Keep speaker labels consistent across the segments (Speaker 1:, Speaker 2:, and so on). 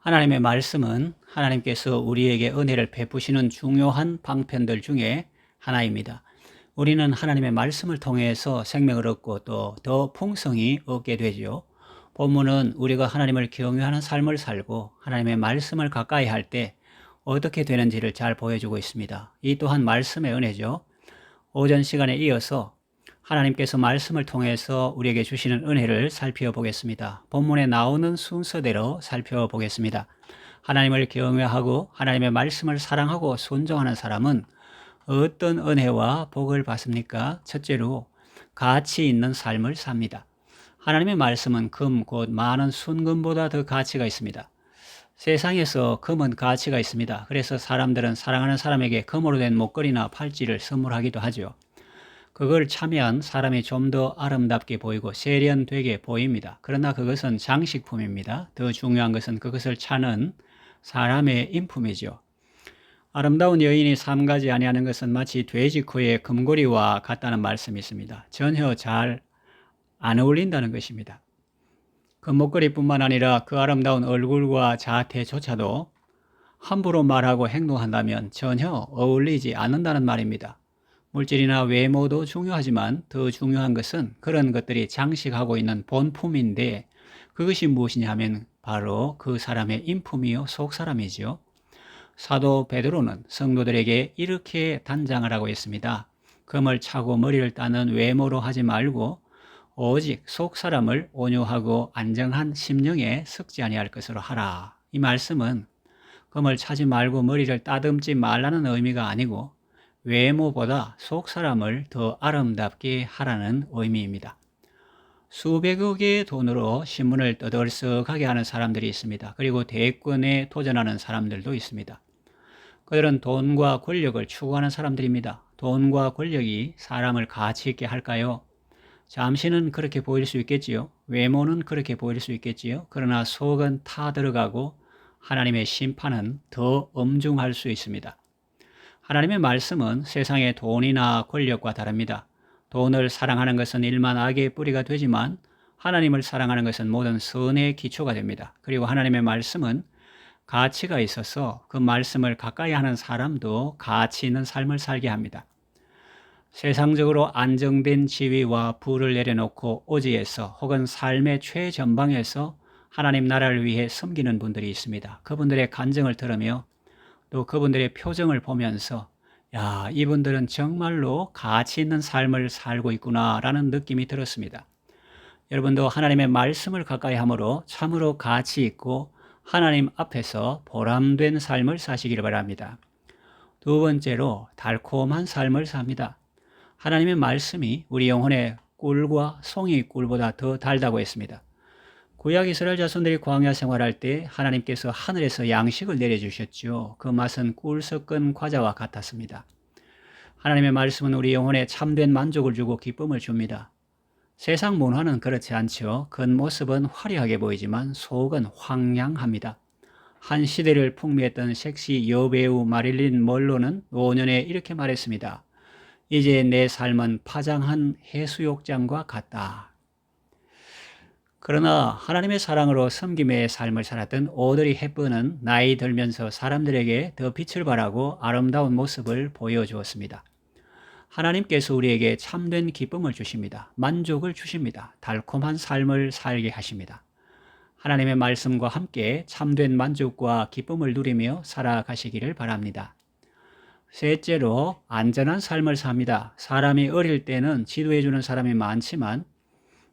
Speaker 1: 하나님의 말씀은 하나님께서 우리에게 은혜를 베푸시는 중요한 방편들 중에 하나입니다. 우리는 하나님의 말씀을 통해서 생명을 얻고 또 더 풍성히 얻게 되죠. 본문은 우리가 하나님을 경외하는 삶을 살고 하나님의 말씀을 가까이 할 때 어떻게 되는지를 잘 보여주고 있습니다. 이 또한 말씀의 은혜죠. 오전 시간에 이어서 하나님께서 말씀을 통해서 우리에게 주시는 은혜를 살펴보겠습니다. 본문에 나오는 순서대로 살펴보겠습니다. 하나님을 경외하고 하나님의 말씀을 사랑하고 순종하는 사람은 어떤 은혜와 복을 받습니까? 첫째로 가치 있는 삶을 삽니다. 하나님의 말씀은 금, 곧 많은 순금보다 더 가치가 있습니다. 세상에서 금은 가치가 있습니다. 그래서 사람들은 사랑하는 사람에게 금으로 된 목걸이나 팔찌를 선물하기도 하죠. 그걸 차면 사람이 좀 더 아름답게 보이고 세련되게 보입니다. 그러나 그것은 장식품입니다. 더 중요한 것은 그것을 차는 사람의 인품이죠. 아름다운 여인이 삼가지 아니하는 것은 마치 돼지 코에 금고리와 같다는 말씀이 있습니다. 전혀 잘 안 어울린다는 것입니다. 금목걸이뿐만 아니라 그 아름다운 얼굴과 자태조차도 함부로 말하고 행동한다면 전혀 어울리지 않는다는 말입니다. 물질이나 외모도 중요하지만 더 중요한 것은 그런 것들이 장식하고 있는 본품인데 그것이 무엇이냐 하면 바로 그 사람의 인품이요 속사람이죠. 사도 베드로는 성도들에게 이렇게 단장을 하고 있습니다. 금을 차고 머리를 따는 외모로 하지 말고 오직 속사람을 온유하고 안정한 심령에 섞지 아니할 것으로 하라. 이 말씀은 금을 차지 말고 머리를 따듬지 말라는 의미가 아니고 외모보다 속사람을 더 아름답게 하라는 의미입니다. 수백억의 돈으로 신문을 떠들썩하게 하는 사람들이 있습니다. 그리고 대권에 도전하는 사람들도 있습니다. 그들은 돈과 권력을 추구하는 사람들입니다. 돈과 권력이 사람을 가치 있게 할까요? 잠시는 그렇게 보일 수 있겠지요. 외모는 그렇게 보일 수 있겠지요. 그러나 속은 타들어가고 하나님의 심판은 더 엄중할 수 있습니다. 하나님의 말씀은 세상의 돈이나 권력과 다릅니다. 돈을 사랑하는 것은 일만 악의 뿌리가 되지만 하나님을 사랑하는 것은 모든 선의 기초가 됩니다. 그리고 하나님의 말씀은 가치가 있어서 그 말씀을 가까이 하는 사람도 가치 있는 삶을 살게 합니다. 세상적으로 안정된 지위와 부를 내려놓고 오지에서 혹은 삶의 최전방에서 하나님 나라를 위해 섬기는 분들이 있습니다. 그분들의 간증을 들으며 또 그분들의 표정을 보면서 야, 이분들은 정말로 가치 있는 삶을 살고 있구나라는 느낌이 들었습니다. 여러분도 하나님의 말씀을 가까이 함으로 참으로 가치 있고 하나님 앞에서 보람된 삶을 사시기를 바랍니다. 두 번째로 달콤한 삶을 삽니다. 하나님의 말씀이 우리 영혼의 꿀과 송이 꿀보다 더 달다고 했습니다. 구약 이스라엘 자손들이 광야 생활할 때 하나님께서 하늘에서 양식을 내려주셨죠. 그 맛은 꿀 섞은 과자와 같았습니다. 하나님의 말씀은 우리 영혼에 참된 만족을 주고 기쁨을 줍니다. 세상 문화는 그렇지 않죠. 겉모습은 화려하게 보이지만 속은 황량합니다. 한 시대를 풍미했던 섹시 여배우 마릴린 먼로는 노년에 이렇게 말했습니다. 이제 내 삶은 파장한 해수욕장과 같다. 그러나 하나님의 사랑으로 섬김의 삶을 살았던 오드리 헵번은 나이 들면서 사람들에게 더 빛을 발하고 아름다운 모습을 보여주었습니다. 하나님께서 우리에게 참된 기쁨을 주십니다. 만족을 주십니다. 달콤한 삶을 살게 하십니다. 하나님의 말씀과 함께 참된 만족과 기쁨을 누리며 살아가시기를 바랍니다. 셋째로 안전한 삶을 삽니다. 사람이 어릴 때는 지도해주는 사람이 많지만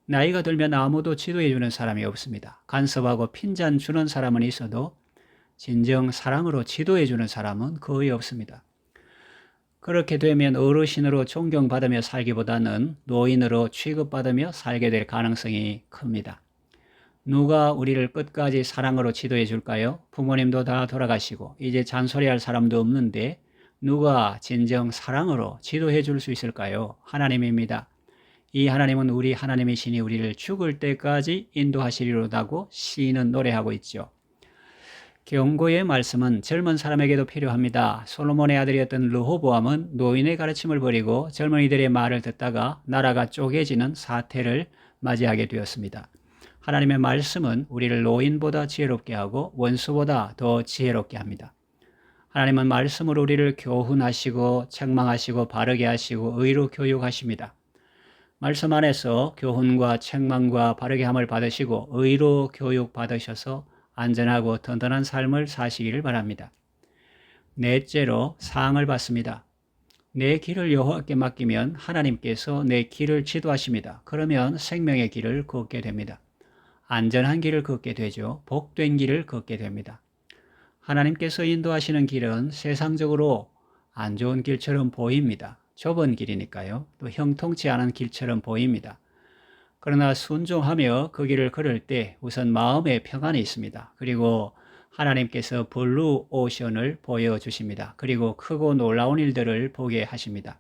Speaker 1: 나이가 들면 아무도 지도해주는 사람이 없습니다. 간섭하고 핀잔 주는 사람은 있어도 진정 사랑으로 지도해주는 사람은 거의 없습니다. 그렇게 되면 어르신으로 존경받으며 살기보다는 노인으로 취급받으며 살게 될 가능성이 큽니다. 누가 우리를 끝까지 사랑으로 지도해 줄까요? 부모님도 다 돌아가시고 이제 잔소리할 사람도 없는데 누가 진정 사랑으로 지도해 줄 수 있을까요? 하나님입니다. 이 하나님은 우리 하나님이시니 우리를 죽을 때까지 인도하시리로다고 시인은 노래하고 있죠. 경고의 말씀은 젊은 사람에게도 필요합니다. 솔로몬의 아들이었던 르호보암은 노인의 가르침을 버리고 젊은이들의 말을 듣다가 나라가 쪼개지는 사태를 맞이하게 되었습니다. 하나님의 말씀은 우리를 노인보다 지혜롭게 하고 원수보다 더 지혜롭게 합니다. 하나님은 말씀으로 우리를 교훈하시고 책망하시고 바르게 하시고 의로 교육하십니다. 말씀 안에서 교훈과 책망과 바르게 함을 받으시고 의로 교육 받으셔서 안전하고 든든한 삶을 사시기를 바랍니다. 넷째로 사항을 받습니다. 내 길을 여호와께 맡기면 하나님께서 내 길을 지도하십니다. 그러면 생명의 길을 걷게 됩니다. 안전한 길을 걷게 되죠. 복된 길을 걷게 됩니다. 하나님께서 인도하시는 길은 세상적으로 안 좋은 길처럼 보입니다. 좁은 길이니까요. 또 형통치 않은 길처럼 보입니다. 그러나 순종하며 그 길을 걸을 때 우선 마음의 평안이 있습니다. 그리고 하나님께서 블루 오션을 보여주십니다. 그리고 크고 놀라운 일들을 보게 하십니다.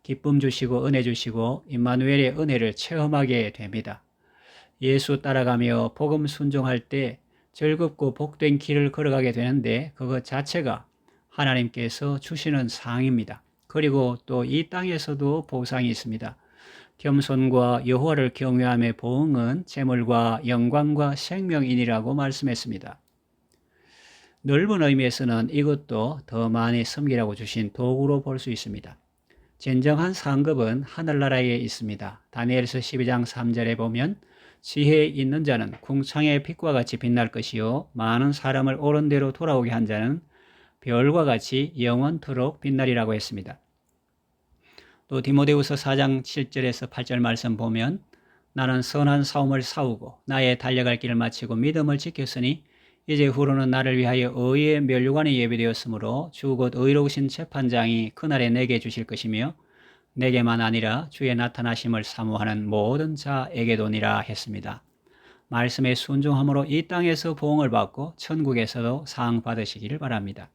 Speaker 1: 기쁨 주시고 은혜 주시고 임마누엘의 은혜를 체험하게 됩니다. 예수 따라가며 복음 순종할 때 즐겁고 복된 길을 걸어가게 되는데 그것 자체가 하나님께서 주시는 상입니다. 그리고 또 이 땅에서도 보상이 있습니다. 겸손과 여호와를 경외함의 보응은 재물과 영광과 생명이니라고 말씀했습니다. 넓은 의미에서는 이것도 더 많이 섬기라고 주신 도구로 볼 수 있습니다. 진정한 상급은 하늘나라에 있습니다. 다니엘서 12장 3절에 보면 지혜 있는 자는 궁창의 빛과 같이 빛날 것이요 많은 사람을 옳은 대로 돌아오게 한 자는 별과 같이 영원토록 빛나리라고 했습니다. 또 디모데후서 4장 7절에서 8절 말씀 보면 나는 선한 싸움을 싸우고 나의 달려갈 길을 마치고 믿음을 지켰으니 이제 후로는 나를 위하여 의의 면류관이 예비되었으므로 주 곧 의로우신 재판장이 그날에 내게 주실 것이며 내게만 아니라 주의 나타나심을 사모하는 모든 자에게도니라 했습니다. 말씀에 순종함으로 이 땅에서 보응을 받고 천국에서도 상 받으시기를 바랍니다.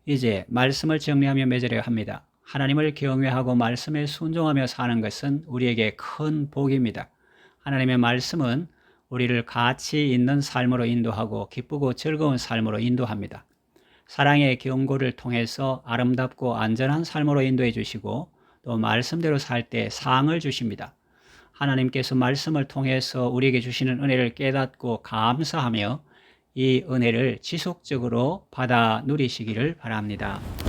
Speaker 1: 이제 말씀을 정리하며 맺으려 합니다. 하나님을 경외하고 말씀에 순종하며 사는 것은 우리에게 큰 복입니다. 하나님의 말씀은 우리를 가치 있는 삶으로 인도하고 기쁘고 즐거운 삶으로 인도합니다. 사랑의 경고를 통해서 아름답고 안전한 삶으로 인도해 주시고 또 말씀대로 살 때 상을 주십니다. 하나님께서 말씀을 통해서 우리에게 주시는 은혜를 깨닫고 감사하며 이 은혜를 지속적으로 받아 누리시기를 바랍니다.